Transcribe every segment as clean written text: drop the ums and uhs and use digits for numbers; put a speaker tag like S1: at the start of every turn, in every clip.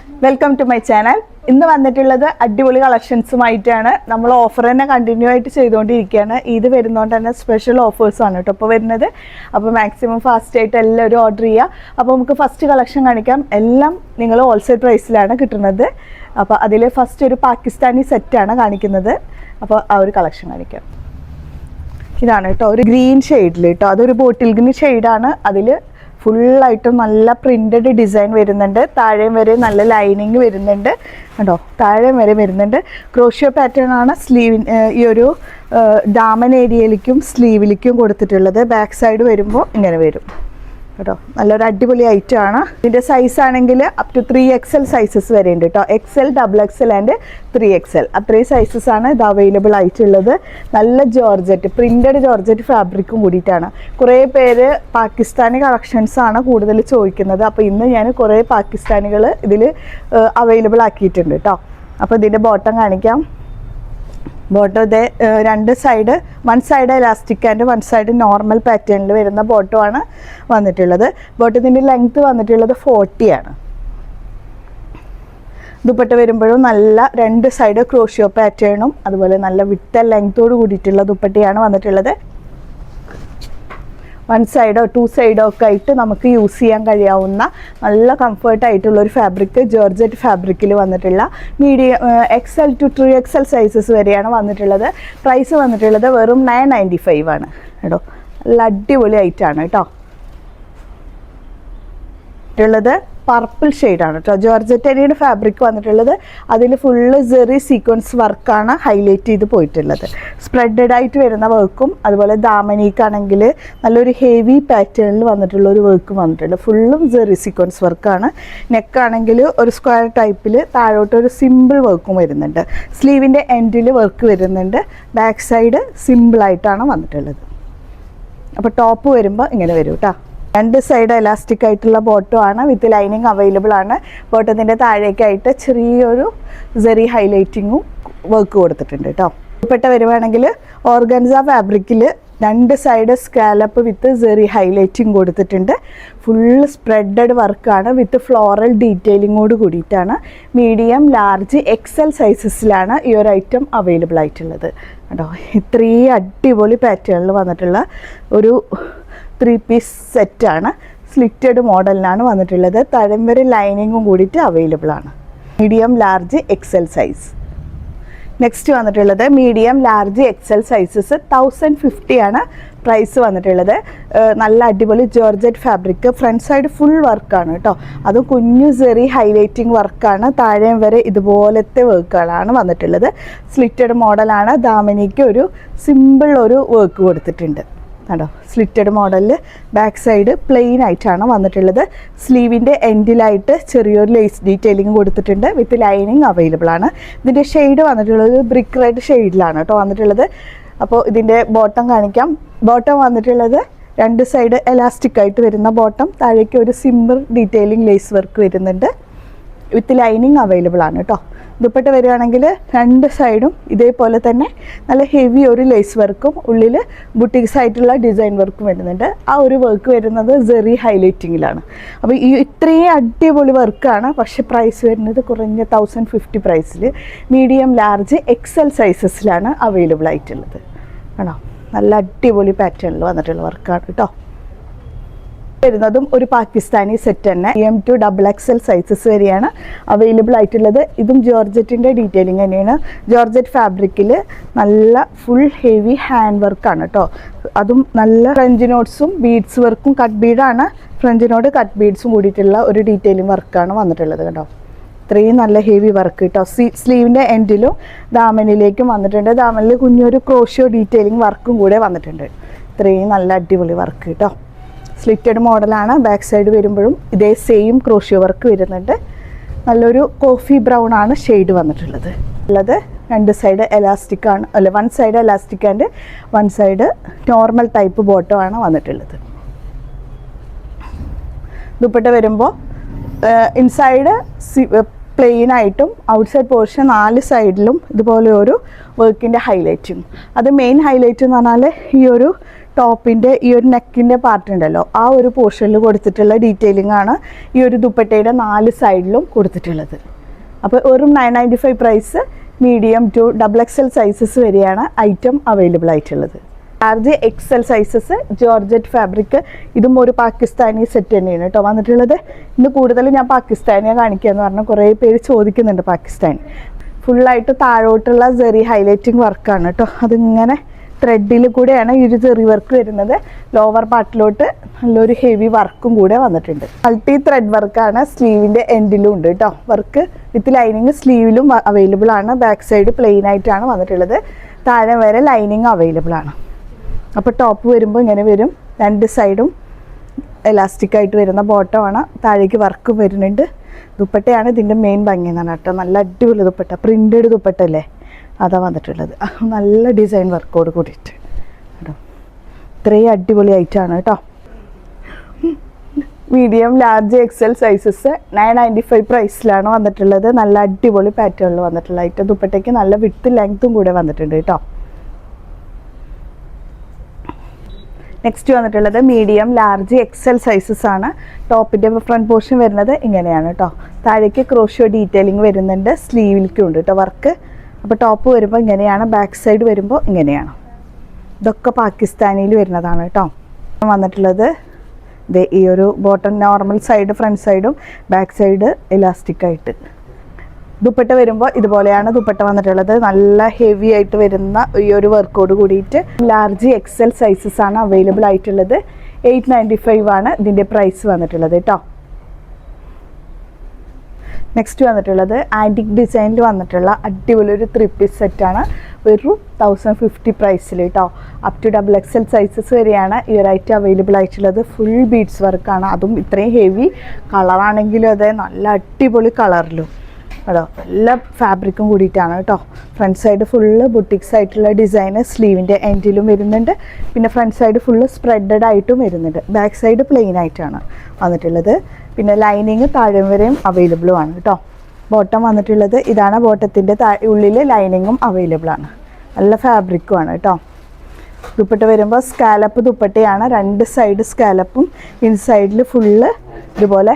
S1: Welcome to my channel. ഇന്ന് വന്നിട്ടുള്ളത് അടിപൊളി കളക്ഷൻസുമായിട്ടാണ്. നമ്മൾ ഓഫർ തന്നെ കണ്ടിന്യൂ ആയിട്ട് ചെയ്തുകൊണ്ടിരിക്കുകയാണ്. ഇത് വരുന്നതുകൊണ്ട് തന്നെ സ്പെഷ്യൽ ഓഫേഴ്സാണ് കേട്ടോ ഇപ്പോൾ വരുന്നത്. അപ്പോൾ മാക്സിമം ഫാസ്റ്റ് ആയിട്ട് എല്ലാവരും ഓർഡർ ചെയ്യുക. അപ്പോൾ നമുക്ക് ഫസ്റ്റ് കളക്ഷൻ കാണിക്കാം. എല്ലാം നിങ്ങൾ ഹോൾസെയിൽ പ്രൈസിലാണ് കിട്ടുന്നത്. അപ്പോൾ അതിൽ ഫസ്റ്റ് ഒരു പാകിസ്ഥാനി സെറ്റാണ് കാണിക്കുന്നത്. അപ്പോൾ ആ ഒരു കളക്ഷൻ കാണിക്കാം. ഇതാണ് കേട്ടോ, ഒരു ഗ്രീൻ ഷെയ്ഡിൽ കേട്ടോ, അതൊരു ബോട്ടിൽ ഗ്രീൻ ഷെയ്ഡാണ്. അതിൽ ഫുള്ളായിട്ടും നല്ല പ്രിൻറ്റഡ് ഡിസൈൻ വരുന്നുണ്ട്. താഴെയും വരെ നല്ല ലൈനിങ് വരുന്നുണ്ട് കേട്ടോ, താഴെയും വരെ വരുന്നുണ്ട്. ക്രോഷ്യോ പാറ്റേൺ ആണ് ഈ ഒരു ഡാമൻ ഏരിയയിലേക്കും സ്ലീവിലേക്കും കൊടുത്തിട്ടുള്ളത്. ബാക്ക് സൈഡ് വരുമ്പോൾ ഇങ്ങനെ വരും കേട്ടോ. നല്ലൊരു അടിപൊളി ഐറ്റം ആണ്. ഇതിൻ്റെ സൈസ് ആണെങ്കിൽ അപ് ടു 3XL സൈസസ് വരെ ഉണ്ട് കേട്ടോ. XL, XXL ആൻഡ് 3XL അത്രയും സൈസസ് ആണ് ഇത് അവൈലബിൾ ആയിട്ടുള്ളത്. നല്ല ജോർജറ്റ്, പ്രിൻറ്റഡ് ജോർജറ്റ് ഫാബ്രിക്കും കൂടിയിട്ടാണ്. കുറേ പേര് പാകിസ്ഥാനി കളക്ഷൻസ് ആണ് കൂടുതൽ ചോദിക്കുന്നത്. അപ്പോൾ ഇന്ന് ഞാൻ കുറേ പാകിസ്ഥാനികൾ ഇതിൽ അവൈലബിൾ ആക്കിയിട്ടുണ്ട് കേട്ടോ. അപ്പോൾ ഇതിൻ്റെ ബോട്ടം കാണിക്കാം. ബോട്ടം ഇതേ രണ്ട് side, one side elastic and one side normal പാറ്റേണിൽ വരുന്ന ബോട്ടമാണ് വന്നിട്ടുള്ളത്. ബോട്ടത്തിൻ്റെ ലെങ്ത്ത് വന്നിട്ടുള്ളത് 40 ആണ്. ദുപ്പട്ട വരുമ്പോഴും നല്ല രണ്ട് സൈഡ് ക്രോഷ്യോ പാറ്റേണും അതുപോലെ നല്ല വിട്ട ലെങ്ത്തോട് കൂടിയിട്ടുള്ള ദുപ്പട്ടയാണ് വന്നിട്ടുള്ളത്. വൺ സൈഡോ ടു സൈഡോ ഒക്കെ ആയിട്ട് നമുക്ക് യൂസ് ചെയ്യാൻ കഴിയാവുന്ന നല്ല കംഫർട്ടായിട്ടുള്ള ഒരു ഫാബ്രിക്, ജോർജറ്റ് ഫാബ്രിക്കിൽ വന്നിട്ടുള്ള medium XL to 3XL sizes വരെയാണ് വന്നിട്ടുള്ളത്. പ്രൈസ് വന്നിട്ടുള്ളത് വെറും 995 ആണ് കേട്ടോ. നല്ല അടിപൊളി ഐറ്റാണ് കേട്ടോ. ഉള്ളത് പർപ്പിൾ ഷെയ്ഡാണ് കേട്ടോ. ജോർജറ്റനിയുടെ ഫാബ്രിക് വന്നിട്ടുള്ളത്. അതിൽ ഫുള്ള് സെറി സീക്വൻസ് വർക്കാണ് ഹൈലൈറ്റ് ചെയ്ത് പോയിട്ടുള്ളത്. സ്പ്രെഡഡ് ആയിട്ട് വരുന്ന വർക്കും അതുപോലെ ദാമനിക്കാണെങ്കിൽ നല്ലൊരു ഹെവി പാറ്റേണിൽ വന്നിട്ടുള്ള ഒരു വർക്കും വന്നിട്ടുണ്ട്. ഫുള്ളും സെറി സീക്വൻസ് വർക്കാണ്. നെക്കാണെങ്കിൽ ഒരു സ്ക്വയർ ടൈപ്പിൽ താഴോട്ടൊരു സിമ്പിൾ വർക്കും വരുന്നുണ്ട്. സ്ലീവിൻ്റെ എൻഡിൽ വർക്ക് വരുന്നുണ്ട്. ബാക്ക് സൈഡ് സിമ്പിളായിട്ടാണ് വന്നിട്ടുള്ളത്. അപ്പോൾ ടോപ്പ് വരുമ്പോൾ ഇങ്ങനെ വരും കേട്ടോ. രണ്ട് സൈഡ് എലാസ്റ്റിക് ആയിട്ടുള്ള ബോട്ടം ആണ്, വിത്ത് ലൈനിങ് അവൈലബിൾ ആണ്. ബോട്ടത്തിൻ്റെ താഴേക്കായിട്ട് ചെറിയൊരു സെറി ഹൈലൈറ്റിങ്ങും വർക്ക് കൊടുത്തിട്ടുണ്ട് കേട്ടോ. ദുപ്പട്ട വരുവാണെങ്കിൽ ഓർഗൻസ ഫാബ്രിക്കിൽ രണ്ട് സൈഡ് സ്കാലപ്പ് വിത്ത് സെറി ഹൈലൈറ്റിങ് കൊടുത്തിട്ടുണ്ട്. ഫുള്ള് സ്പ്രെഡഡ് വർക്കാണ് വിത്ത് ഫ്ലോറൽ ഡീറ്റെയിലിങ്ങോട് കൂടിയിട്ടാണ്. മീഡിയം, ലാർജ്, XL സൈസസിലാണ് ഈ ഒരു ഐറ്റം അവൈലബിൾ ആയിട്ടുള്ളത് കേട്ടോ. ഇത്രയും അടിപൊളി പാറ്റേണിൽ വന്നിട്ടുള്ള ഒരു 3 പീസ് സെറ്റാണ്. സ്ലിറ്റഡ് മോഡലിനാണ് വന്നിട്ടുള്ളത്. തഴം വരെ ലൈനിങ്ങും കൂടിയിട്ട് അവൈലബിൾ ആണ്. Medium, large, XL size. Next വന്നിട്ടുള്ളത് മീഡിയം, ലാർജ്, XL സൈസസ് 1050 ആണ് പ്രൈസ് വന്നിട്ടുള്ളത്. നല്ല അടിപൊളി georgette fabric. Front side full വർക്കാണ് കേട്ടോ. അതും കുഞ്ഞു സെറി ഹൈലൈറ്റിംഗ് വർക്കാണ്. താഴെയും വരെ ഇതുപോലത്തെ വർക്കുകളാണ് വന്നിട്ടുള്ളത്. സ്ലിറ്റഡ് മോഡലാണ്. ദാമനിക്ക് ഒരു സിമ്പിൾ ഒരു വർക്ക് കൊടുത്തിട്ടുണ്ട് കേട്ടോ. സ്ലിറ്റഡ് മോഡലിൽ ബാക്ക് സൈഡ് പ്ലെയിൻ ആയിട്ടാണ് വന്നിട്ടുള്ളത്. സ്ലീവിൻ്റെ എൻഡിലായിട്ട് ചെറിയൊരു ലേസ് ഡീറ്റെയിലിംഗ് കൊടുത്തിട്ടുണ്ട്. വിത്ത് ലൈനിങ് അവൈലബിൾ ആണ്. ഇതിൻ്റെ ഷെയ്ഡ് വന്നിട്ടുള്ളത് ബ്രിക്ക് റെഡ് ഷെയ്ഡിലാണ് കേട്ടോ വന്നിട്ടുള്ളത്. അപ്പോൾ ഇതിൻ്റെ ബോട്ടം കാണിക്കാം. ബോട്ടം വന്നിട്ടുള്ളത് രണ്ട് സൈഡ് എലാസ്റ്റിക് ആയിട്ട് വരുന്ന ബോട്ടം. താഴേക്ക് ഒരു സിമ്പിൾ ഡീറ്റെയിലിംഗ് ലേസ് വർക്ക് വരുന്നുണ്ട്. വിത്ത് ലൈനിങ് അവൈലബിൾ ആണ് കേട്ടോ. ദുപ്പട്ട വരികയാണെങ്കിൽ രണ്ട് സൈഡും ഇതേപോലെ തന്നെ നല്ല ഹെവി ഒരു ലേസ് വർക്കും ഉള്ളിൽ ബുട്ടീക്സ് ആയിട്ടുള്ള ഡിസൈൻ വർക്കും വരുന്നുണ്ട്. ആ ഒരു വർക്ക് വരുന്നത് സെറി ഹൈലൈറ്റിങ്ങിലാണ്. അപ്പോൾ ഈ ഇത്രയും അടിപൊളി വർക്കാണ്. പക്ഷേ പ്രൈസ് വരുന്നത് കുറഞ്ഞ 1050 പ്രൈസിൽ. മീഡിയം, ലാർജ്, XL സൈസസിലാണ് അവൈലബിൾ ആയിട്ടുള്ളത് ആണോ. നല്ല അടിപൊളി പാറ്റേണിൽ വന്നിട്ടുള്ള വർക്കാണ് കേട്ടോ. വരുന്നതും ഒരു പാകിസ്ഥാനി സെറ്റ് തന്നെ. M to XXL സൈസസ് വരെയാണ് അവൈലബിൾ ആയിട്ടുള്ളത്. ഇതും ജോർജറ്റിൻ്റെ ഡീറ്റെയിലിംഗ് തന്നെയാണ്. ജോർജറ്റ് ഫാബ്രിക്കിൽ നല്ല ഫുൾ ഹെവി ഹാൻഡ് വർക്കാണ് കേട്ടോ. അതും നല്ല ഫ്രഞ്ച് നോട്ട്സും ബീഡ്സ് വർക്കും, കട്ട് ബീഡാണ്. ഫ്രഞ്ച് നോട്ട് കട്ട് ബീഡ്സും കൂടിയിട്ടുള്ള ഒരു ഡീറ്റെയിലിംഗ് വർക്കാണ് വന്നിട്ടുള്ളത് കേട്ടോ. ഇത്രയും നല്ല ഹെവി വർക്ക് കേട്ടോ. സ്ലീവിൻ്റെ എൻഡിലും ദാമനിലേക്കും വന്നിട്ടുണ്ട്. ദാമനിൽ കുഞ്ഞൊരു ക്രോഷ്യോ ഡീറ്റെയിലിംഗ് വർക്കും കൂടെ വന്നിട്ടുണ്ട്. ഇത്രയും നല്ല അടിപൊളി വർക്ക് കേട്ടോ. സ്ലിറ്റഡ് മോഡലാണ്. ബാക്ക് സൈഡ് വരുമ്പോഴും ഇതേ സെയിം ക്രോഷ്യോ വർക്ക് വരുന്നുണ്ട്. നല്ലൊരു കോഫി ബ്രൗൺ ആണ് ഷെയ്ഡ് വന്നിട്ടുള്ളത്. രണ്ട് സൈഡ് എലാസ്റ്റിക് ആണ്, അല്ല one side elastic and one side normal type bottom ആണ് വന്നിട്ടുള്ളത്. ദുപ്പട്ട വരുമ്പോൾ ഇൻസൈഡ് പ്ലെയിൻ ആയിട്ടും ഔട്ട്സൈഡ് പോർഷൻ 4 സൈഡിലും ഇതുപോലെ ഒരു വർക്കിൻ്റെ ഹൈലൈറ്റും. അത് മെയിൻ ഹൈലൈറ്റ് എന്ന് പറഞ്ഞാൽ ഈ ഒരു ടോപ്പിൻ്റെ ഈ ഒരു നെക്കിൻ്റെ പാർട്ട് ഉണ്ടല്ലോ, ആ ഒരു പോർഷനിൽ കൊടുത്തിട്ടുള്ള ഡീറ്റെയിലിംഗ് ആണ് ഈ ഒരു ദുപ്പട്ടയുടെ 4 സൈഡിലും കൊടുത്തിട്ടുള്ളത്. അപ്പോൾ വെറും 995 price. Medium to XXL sizes വരെയാണ് ഐറ്റം അവൈലബിൾ ആയിട്ടുള്ളത്. Large XL sizes georgette fabric. ഇതും ഒരു പാകിസ്ഥാനി സെറ്റ് തന്നെയാണ് കേട്ടോ വന്നിട്ടുള്ളത്. ഇന്ന് കൂടുതൽ ഞാൻ പാകിസ്ഥാനിയെ കാണിക്കുക എന്ന് പറഞ്ഞാൽ കുറേ പേര് ചോദിക്കുന്നുണ്ട് പാകിസ്ഥാനി. ഫുള്ളായിട്ട് താഴോട്ടുള്ള ജെറി ഹൈലൈറ്റിംഗ് വർക്കാണ് കേട്ടോ. അതിങ്ങനെ ത്രെഡിൽ കൂടെയാണ് ഈ ഒരു ജെറി വർക്ക് വരുന്നത്. ലോവർ പാർട്ടിലോട്ട് നല്ലൊരു ഹെവി വർക്കും കൂടെ വന്നിട്ടുണ്ട്. മൾട്ടി ത്രെഡ് വർക്കാണ്. സ്ലീവിൻ്റെ എൻഡിലും ഉണ്ട് കേട്ടോ വർക്ക്. വിത്ത് ലൈനിങ് സ്ലീവിലും അവൈലബിൾ ആണ്. ബാക്ക് സൈഡ് പ്ലെയിൻ ആയിട്ടാണ് വന്നിട്ടുള്ളത്. താഴെ വരെ ലൈനിങ് അവൈലബിൾ ആണ്. അപ്പോൾ ടോപ്പ് വരുമ്പോൾ ഇങ്ങനെ വരും. 2 സൈഡും എലാസ്റ്റിക് ആയിട്ട് വരുന്ന ബോട്ടമാണ്. താഴേക്ക് വർക്കും വരുന്നുണ്ട്. ദുപ്പട്ടയാണ് ഇതിൻ്റെ മെയിൻ ഭംഗി എന്നാണ് കേട്ടോ. നല്ല അടിപൊളി ദുപ്പട്ട, പ്രിൻറ്റഡ് ദുപ്പട്ട അല്ലേ, അതാ വന്നിട്ടുള്ളത്. നല്ല ഡിസൈൻ വർക്കോട് കൂടിയിട്ട് കേട്ടോ. ഇത്രയും അടിപൊളി ആയിട്ടാണ് കേട്ടോ. മീഡിയം ലാർജ് XL സൈസസ് 995 പ്രൈസിലാണ് വന്നിട്ടുള്ളത്. നല്ല അടിപൊളി പാറ്റേണിൽ വന്നിട്ടുള്ള ഐറ്റം. ദുപ്പട്ടയ്ക്ക് നല്ല വിഡ്ത്തും ലെങ്ത്തും കൂടെ വന്നിട്ടുണ്ട് കേട്ടോ. നെക്സ്റ്റ് വന്നിട്ടുള്ളത് മീഡിയം ലാർജ് XL സൈസസ് ആണ്. ടോപ്പിൻ്റെ ഫ്രണ്ട് പോർഷൻ വരുന്നത് ഇങ്ങനെയാണ് കേട്ടോ. താഴേക്ക് ക്രോഷ്യോ ഡീറ്റെയിലിംഗ് വരുന്നുണ്ട്. സ്ലീവിലേക്കും ഉണ്ട് കേട്ടോ വർക്ക്. അപ്പോൾ ടോപ്പ് വരുമ്പോൾ ഇങ്ങനെയാണ്, ബാക്ക് സൈഡ് വരുമ്പോൾ ഇങ്ങനെയാണ്. ഇതൊക്കെ പാകിസ്ഥാനിയിൽ വരുന്നതാണ് കേട്ടോ. വന്നിട്ടുള്ളത് ഈ ഒരു ബോട്ടം നോർമൽ സൈഡ്, ഫ്രണ്ട് സൈഡും ബാക്ക് സൈഡ് ഇലാസ്റ്റിക് ആയിട്ട്. ദുപ്പട്ട വരുമ്പോൾ ഇതുപോലെയാണ് ദുപ്പട്ട വന്നിട്ടുള്ളത്. നല്ല ഹെവി ആയിട്ട് വരുന്ന ഈ ഒരു വർക്കോട് കൂടിയിട്ട് ലാർജ് XL സൈസസ് ആണ് അവൈലബിൾ ആയിട്ടുള്ളത്. 895 ആണ് ഇതിൻ്റെ പ്രൈസ് വന്നിട്ടുള്ളത് കേട്ടോ. നെക്സ്റ്റ് വന്നിട്ടുള്ളത് ആൻറ്റിക് ഡിസൈനിൽ വന്നിട്ടുള്ള അടിപൊളി ഒരു 3 പീസ് സെറ്റാണ്. ഒരു 1050 പ്രൈസിൽ കേട്ടോ. അപ് ടു XXL സൈസസ് വരെയാണ് ഈ ഒരു ഐറ്റം അവൈലബിൾ ആയിട്ടുള്ളത്. ഫുൾ ബീഡ്സ് വർക്കാണ്. അതും ഇത്രയും ഹെവി കളറാണെങ്കിലും അതെ നല്ല അടിപൊളി കളറിലും കേട്ടോ. എല്ലാ ഫാബ്രിക്കും കൂടിയിട്ടാണ് കേട്ടോ. ഫ്രണ്ട് സൈഡ് ഫുള്ള് ബുട്ടിക്സ് ആയിട്ടുള്ള ഡിസൈന് സ്ലീവിൻ്റെ എൻഡിലും വരുന്നുണ്ട്. പിന്നെ ഫ്രണ്ട് സൈഡ് ഫുള്ള് സ്പ്രെഡഡ് ആയിട്ടും വരുന്നുണ്ട്. ബാക്ക് സൈഡ് പ്ലെയിൻ ആയിട്ടാണ് വന്നിട്ടുള്ളത്. പിന്നെ ലൈനിങ് താഴെ വരെയും അവൈലബിളും ആണ് കേട്ടോ. ബോട്ടം വന്നിട്ടുള്ളത് ഇതാണ്. ബോട്ടത്തിൻ്റെ ഉള്ളിൽ ലൈനിങ്ങും അവൈലബിൾ ആണ്. നല്ല ഫാബ്രിക്കും ആണ് കേട്ടോ. ദുപ്പട്ട വരുമ്പോൾ സ്കാലപ്പ് ദുപ്പട്ടയാണ്. 2 സൈഡ് സ്കാലപ്പും ഇൻസൈഡിൽ ഫുള്ള് ഇതുപോലെ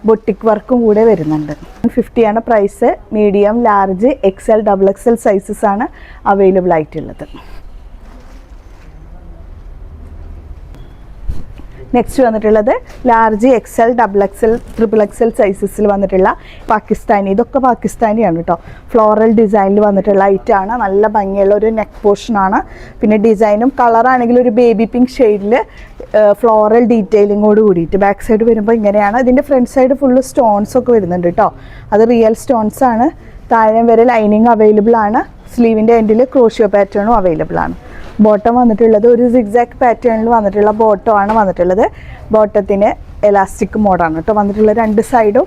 S1: ബൊട്ടിക് വർക്കും കൂടെ വരുന്നുണ്ട്. 150 ആണ് price. Medium large XL XXL sizes ആണ് അവൈലബിൾ ആയിട്ടുള്ളത്. നെക്സ്റ്റ് വന്നിട്ടുള്ളത് ലാർജ് XL XXL XXL സൈസസിൽ വന്നിട്ടുള്ള പാകിസ്ഥാനി. ഇതൊക്കെ പാകിസ്ഥാനിയാണ് കേട്ടോ. ഫ്ലോറൽ ഡിസൈനിൽ വന്നിട്ടുള്ള ഐറ്റമാണ്. നല്ല ഭംഗിയുള്ള ഒരു നെക്ക് പോർഷനാണ്. പിന്നെ ഡിസൈനും കളറാണെങ്കിൽ ഒരു ബേബി പിങ്ക് ഷെയ്ഡിൽ ഫ്ലോറൽ ഡീറ്റെയിലിങ്ങോട് കൂടിയിട്ട്. ബാക്ക് സൈഡ് വരുമ്പോൾ ഇങ്ങനെയാണ്. ഇതിൻ്റെ ഫ്രണ്ട് സൈഡ് ഫുള്ള് സ്റ്റോൺസ് ഒക്കെ വരുന്നുണ്ട് കേട്ടോ. അത് റിയൽ സ്റ്റോൺസ് ആണ്. താഴെ വരെ ലൈനിങ് അവൈലബിൾ ആണ്. സ്ലീവിൻ്റെ എൻഡിൽ ക്രോഷ്യോ പാറ്റേണും അവൈലബിൾ ആണ്. ബോട്ടം വന്നിട്ടുള്ളത് ഒരു സിഗ്സാക് പാറ്റേണിൽ വന്നിട്ടുള്ള ബോട്ടം ആണ് വന്നിട്ടുള്ളത്. ബോട്ടത്തിന് എലാസ്റ്റിക് മോഡാണ് കേട്ടോ വന്നിട്ടുള്ളത് 2 സൈഡും.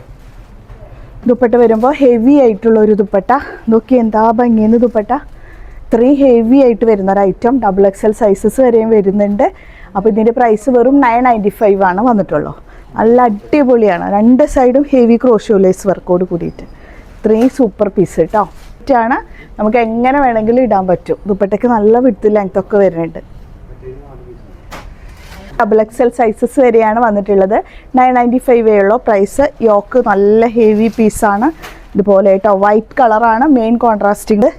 S1: ദുപ്പട്ട വരുമ്പോൾ ഹെവി ആയിട്ടുള്ള ഒരു ദുപ്പട്ട. നോക്കി എന്താ ഭംഗിയെന്ന് ദുപ്പട്ട. ഇത്രയും ഹെവി ആയിട്ട് വരുന്ന ഒരു ഐറ്റം. XXL സൈസസ് വരെയും വരുന്നുണ്ട്. അപ്പോൾ ഇതിൻ്റെ പ്രൈസ് വെറും 995 ആണ് വന്നിട്ടുള്ളൂ. നല്ല അടിപൊളിയാണ്. 2 സൈഡും ഹെവി ക്രോഷ്യോ ലേസ് വർക്കോട് കൂടിയിട്ട്. ഇത്രയും സൂപ്പർ പീസ് കേട്ടോ. ാണ് നമുക്ക് എങ്ങനെ വേണമെങ്കിലും ഇടാൻ പറ്റും. ദുപ്പട്ടയ്ക്ക് നല്ല വിഡ്ത്ത് ലെങ്ത് ഒക്കെ വരുന്നുണ്ട്. XXL സൈസസ് വരെയാണ് വന്നിട്ടുള്ളത്. 995 ഉള്ളൂ പ്രൈസ്. യോക്ക് നല്ല ഹെവി പീസാണ്. ഇതുപോലെ കേട്ടോ. വൈറ്റ് കളറാണ് മെയിൻ കോൺട്രാസ്റ്റിംഗ്.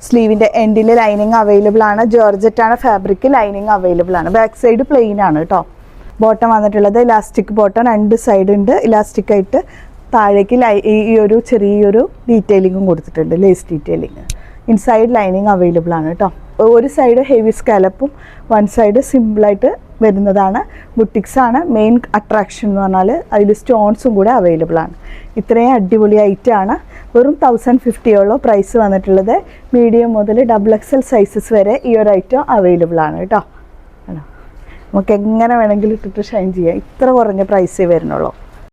S1: സ്ലീവിൻ്റെ എൻഡിൽ ലൈനിങ് അവൈലബിൾ ആണ്. ജോർജറ്റ് ആണ് ഫാബ്രിക്. ലൈനിങ് അവൈലബിൾ ആണ്. ബാക്ക് സൈഡ് പ്ലെയിൻ ആണ് കേട്ടോ. ബോട്ടം വന്നിട്ടുള്ളത് ഇലാസ്റ്റിക് ബോട്ടം. 2 സൈഡ് ഉണ്ട് ഇലാസ്റ്റിക് ആയിട്ട്. താഴേക്ക് ഈ ഒരു ചെറിയൊരു ഡീറ്റെയിലിങ്ങും കൊടുത്തിട്ടുണ്ട്. Lace detailing. Inside lining available ആണ് കേട്ടോ. ഒരു സൈഡ് ഹെവി സ്കാലപ്പും 1 സൈഡ് സിമ്പിളായിട്ട് വരുന്നതാണ്. ബുട്ടിക്സ് ആണ് മെയിൻ അട്രാക്ഷൻ എന്ന് പറഞ്ഞാൽ. അതിൽ സ്റ്റോൺസും കൂടെ അവൈലബിൾ ആണ്. ഇത്രയും അടിപൊളി ഐറ്റമാണ്. വെറും 1050 ഉള്ളൂ പ്രൈസ് വന്നിട്ടുള്ളത്. മീഡിയം മുതൽ XXL സൈസസ് വരെ ഈ ഒരു ഐറ്റം അവൈലബിൾ ആണ് കേട്ടോ. നമുക്ക് എങ്ങനെ വേണമെങ്കിലും ഇട്ടിട്ട് ഷൈൻ ചെയ്യാം. ഇത്ര കുറഞ്ഞ പ്രൈസേ വരുന്നുള്ളൂ.